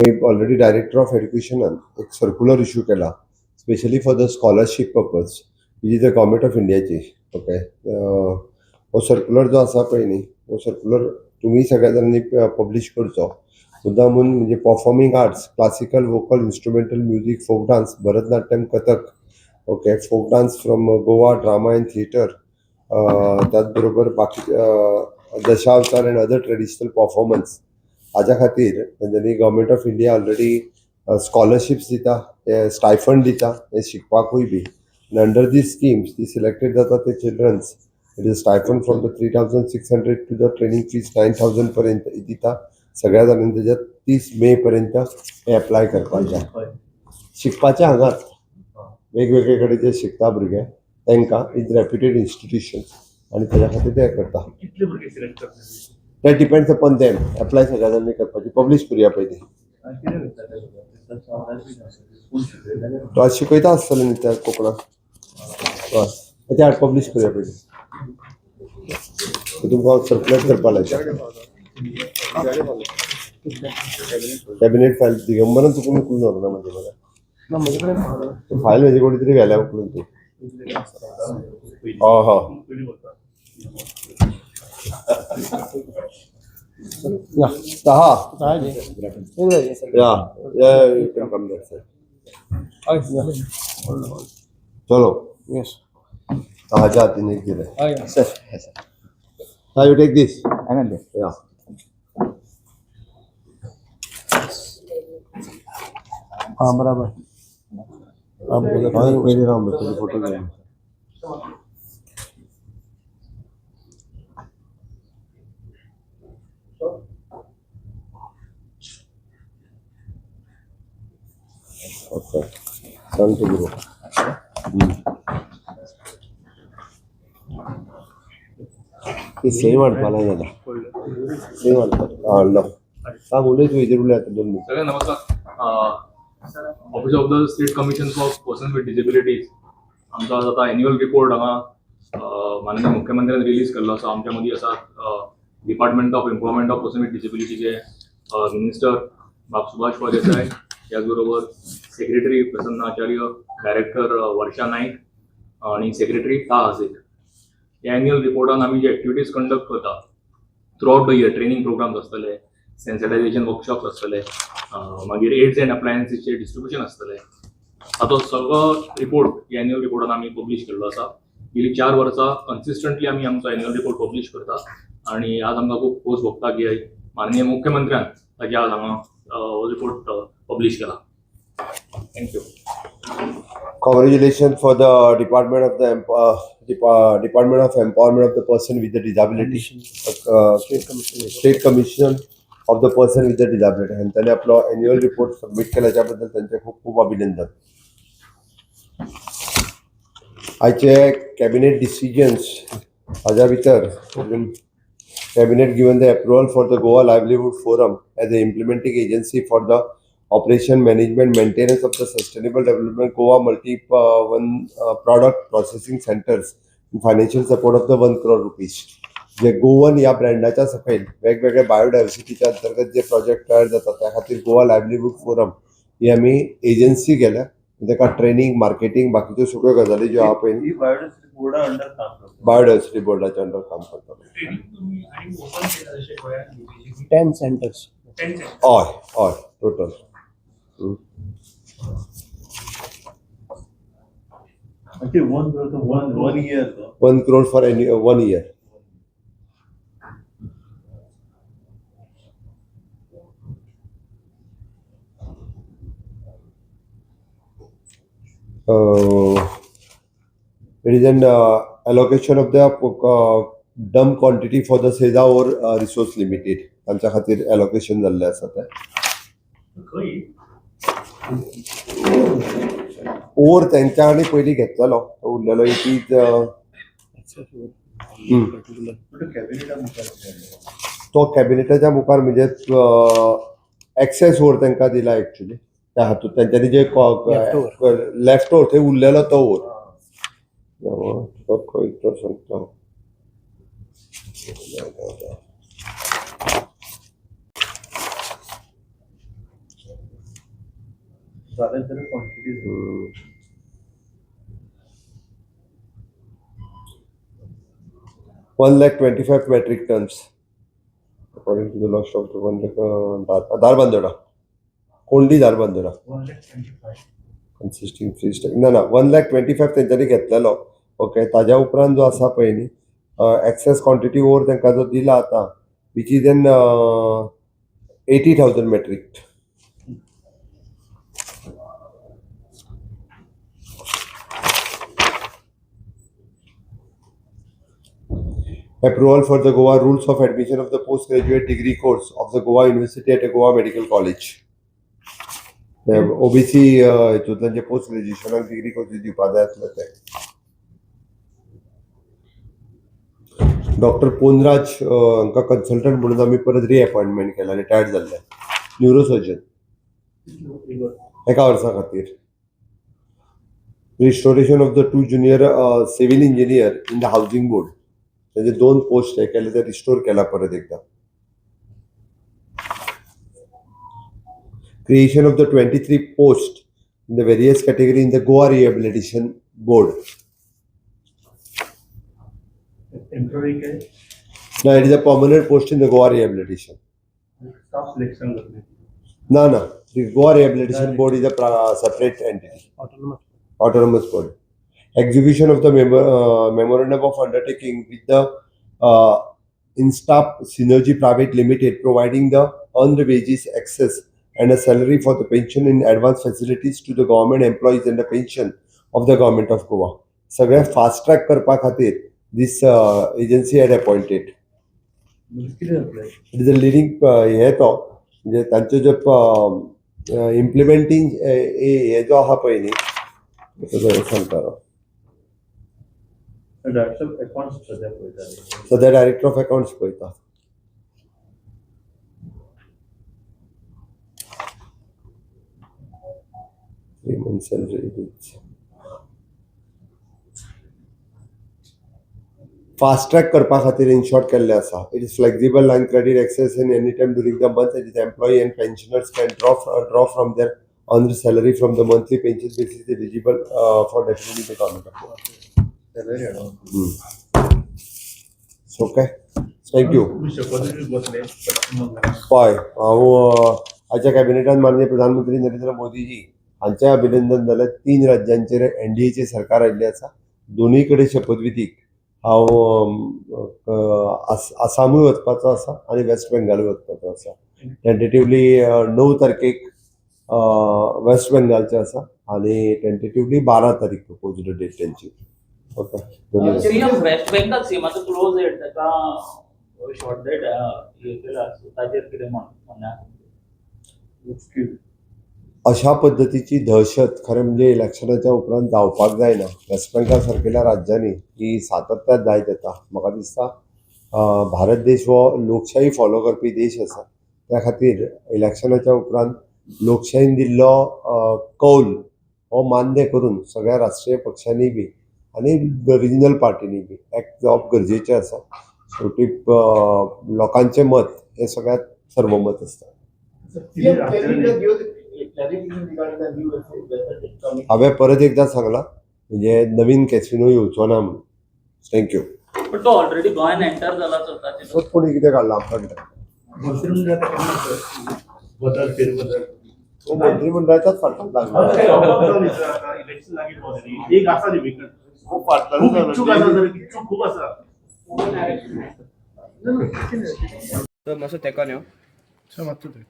Me already director of एड्युकेशनान एक circular issue केला specially for the scholarship purpose he is the government of इंडियाची. Okay, हो circular जो आसा पळय न्ही, हो सर्क्युलर तुम्ही सगळ्या जाणांनी पब्लीश करचो. मुद्दामून म्हणजे performing arts, classical, vocal, instrumental music, folk dance, Bharatanatyam, Kathak, okay, folk dance from Goa, drama and theatre, त्याचबरोबर बाकी Dashavatar and other traditional performance हाच्या खातीर तेंच्यांनी government of India already scholarships दिता, स्टायफंड दिता हे शिकपाकूय बी. आनी अंडर दीस स्किम्स ती सिलेक्टेड जाता ते childrens, it is stipend from the 3,600 to the training fees 9,000 पर्यंत दिता. सगळ्या जाणांनी त्याच्यात 30 मे पर्यंत हे अप्लाय करपाचें. शिकपाचें हांगाच वेगवेगळे कडेन जे शिकता भुरगे तांकां इज रेप्युटेड इन्स्टिट्यूशन्स आनी तेज्या खातीर ते करता. ते डिपेंड्स अपॉन देम. अप्लाय सगळ्या जाणांनी करपाची, पब्लीश करुया पयलीं. तो आज शिकयता आसतले न्ही त्या कोंकणाक. ते हाड पब्लीश करुया पयलीं. तुमकां सर्क्युलेट करपा लायता. कॅबिनेट फायल दिगंबरान तुका उकलून व्हरना म्हणजे मला फायल म्हजे कोणी तरी घाल्या उकलून तू. चलो ताहाच्या हातीन एक दिलें. यू टेक दिस. हाँ बराबर. पहिले राम फोटो घेऊन. ओके, सांगतो गुरु. ते सेम वाटपाला जाता. सेम वाटपाला हाडलो. सांग उलयत वयदीर उलय आता 2 मिनिट. नमस्कार. Office of the state commission for person with disabilities आमचा आज आता एन्युअल रिपोर्ट हांगा माननीय मुख्यमंत्र्यान रिलीज केल्लो आसा. आमच्या मदीं आसा department of employment of person with डिसेबिलिटीचे मिनिस्टर सुभाष फळदेसाय, त्याचबरोबर सेक्रेटरी प्रसन्न आचार्य, डायरेक्टर वर्षा नाईक आणि सेक्रेटरी ताहासिक. या एन्युअल रिपोर्टान आमी जे एक्टिविटीज कंडक्ट करता throughout the year, training programs आसतले, सेन्सिटायझेशन वर्कशॉप्स आसतले, मागीर एड्स अँड अप्लायन्सीसचे डिस्ट्रिब्युशन आसतले, हाचो सगळो रिपोर्ट एन्युअल रिपोर्टान आमी पब्लीश केल्लो आसा. गेली 4 वर्सां कन्सिस्टंटली आमी आमचो एन्युअल रिपोर्ट पब्लीश करता आणि आज आमकां खूब खोस भोगता की माननीय मुख्यमंत्र्यान ताजे आज हांगा हो रिपोर्ट पब्लीश केला. Thank you. Congratulations for the Department of the Department of Empowerment of the Person with the Disability, State Commission of the Person with the Disability. आणि त्याने आपला एन्युअल रिपोर्ट सबमिट केल्याच्याबद्दल त्यांचे खूप खूप अभिनंदन. आयचे कॅबिनेट डिसिजन्स हाज्या भितर Cabinet given the approval for the Goa Livelihood Forum as the implementing agency for the operation, management, maintenance of the sustainable development Goa product processing centers and financial support of the 1 crore rupees. जे Goan या ब्रँडाच्या सकयल वेगवेगळ्या बायोडायव्हर्सिटीच्या अंतर्गत जे project तयार जातात त्या खातीर गोवा लायव्हलीहूड फोरम ही आमी एजन्सी केल्या. ताका ट्रेनिंग, मार्केटिंग, बाकीच्यो सगळ्यो गजाली ज्यो आहा पळय बायोडायव्हर्सिटी बोर्डाच्या अंडर काम करता. 10 centers. हय total. one crore for 1 year. It is an allocation of the dump quantity for the Seza Ore Resource Limited. तांच्या खातीर allocation जाल्लें आसा तें. ओर तेंच्या आनी पयलीं घेतलेलो उरलेलो इट इज तो कॅबिनेटाच्या मुखार म्हणजे एक्सेस ओर तांकां दिला एक्चुअली. त्या हातूंत तेंच्यांनी जे लेफ्ट ओवर थंय उरलेलो तो ओर खंयचो सांगता. जाल्यार तर quantity 1,25,000 metric tons according to the last of the 1 lakh Darbandora. Only Darbandora. 125 Consisting free stock. ना 1,25,000 तेंच्यांनी घेतलेलो. ओके, ताज्या उपरांत जो आसा पळय न्ही एक्सेस क्वांटिटी ओवर तांकां जो दिला आतां which is an 80,000 metric. Approval for the Goa rules of admission of the postgraduate degree course of the Goa University at a Goa Medical College. OBC हितूंतल्यान जे पोस्ट ग्रॅज्युएशनाक डिग्री कोर्सीस दिवपाक जाय आसले ते. Doctor पोनराज हांकां कन्सल्टंट म्हणून आमी परत reappointment केला, रिटायर्ड जाल्ले न्यूरोसर्जन एका वर्सा खातीर. Restoration of the 2 junior civil engineer in the housing board, त्याचे 2 पोस्ट हे केले ते रिस्टोर केला परत एकदा. Creation of the 23 posts in the various category in the Goa Rehabilitation Board. Temporary काय No, it is a permanent post in the Goa Rehabilitation. Staff selection करते No, no. The Goa Rehabilitation Board is a separate entity, autonomous autonomous body. Execution of the memorandum of undertaking with the Instap Synergy Private Limited, providing the earned wages access and a salary for the pension in advance facilities to the government employees and the pension of the government of Goa. सगळ्या fast track करपा खातीर this agency had appointed. किती जातले It is a leading हे तो म्हणजे तांचे जे इम्प्लिमेंटींग हे जो आहा पळय न्ही तो सांगता. डायरेक्टर ऑफ अकाउंट्स सध्या पळयता सध्या डायरेक्टर ऑफ अकाउंट्स पळयता. फास्ट ट्रॅक करपा खातीर इन शॉर्ट केल्ले आसा. It is flexible line credit access in any time during the month. It is employee and pensioners can draw from their earned salary from the monthly pension basis eligible for definitely the government of Goa. Okay, thank you. हय, हांव आजच्या कॅबिनेटान माननीय प्रधानमंत्री नरेंद्र मोदीजी हांचें अभिनंदन जालें. 3 राज्यांचेर NDAचें सरकार आयिल्लें आसा. दोनूय कडेन शपथविधीक हांव आसामूय वचपाचो आसा आनी वेस्ट बेंगालूय वचपाचो आसा. टेंटेटिवली 9 तारखेक वेस्ट बेंगालचे आसा आनी टेंटेटिवली 12 तारीख प्रपोज्ड डेट त्यांची. ओके, सीएम वेस्ट बेंगॉल सीमाचो क्लोज डेट ताका शॉर्ट डेट हे केला ताजेर कितें म्हणना अशा पद्दतीची दहशत खरें म्हणजे इलेक्शनाच्या उपरांत जावपाक जायना. वेस्ट बेंगाल सारकेल्या राज्यांनी ही सातत्यात जायत येता. म्हाका दिसता भारत देश हो लोकशाही फॉलो करपी देश आसा. त्या खातीर इलेक्शनाच्या उपरांत लोकशायेन दिल्लो कौल हो मान्य करून सगळ्या राष्ट्रीय पक्षांनी बी आनी रिजनल पार्टीनी बी एक्ट जावप गरजेचें आसा. शेवटी लोकांचें मत हें सगळ्यात सर्वमत आसता. हांवें परत एकदां सांगलां म्हणजे नवीन कॅसिनो येवचो ना म्हणून. थँक्यू. पण तो ऑलरेडी गोंयान एंटर जाला सो ताचे कोणी कितें काडला आमकां बदल फेरबदल मंत्रिमंडळाच्याच फाटल्यान लागला. इलेक्शन लागीं एक आसा न्ही विकट खूब इच्छूक आसा जर इच्छूक खूब आसा तर मातसो तेका न्हू मातसो थंय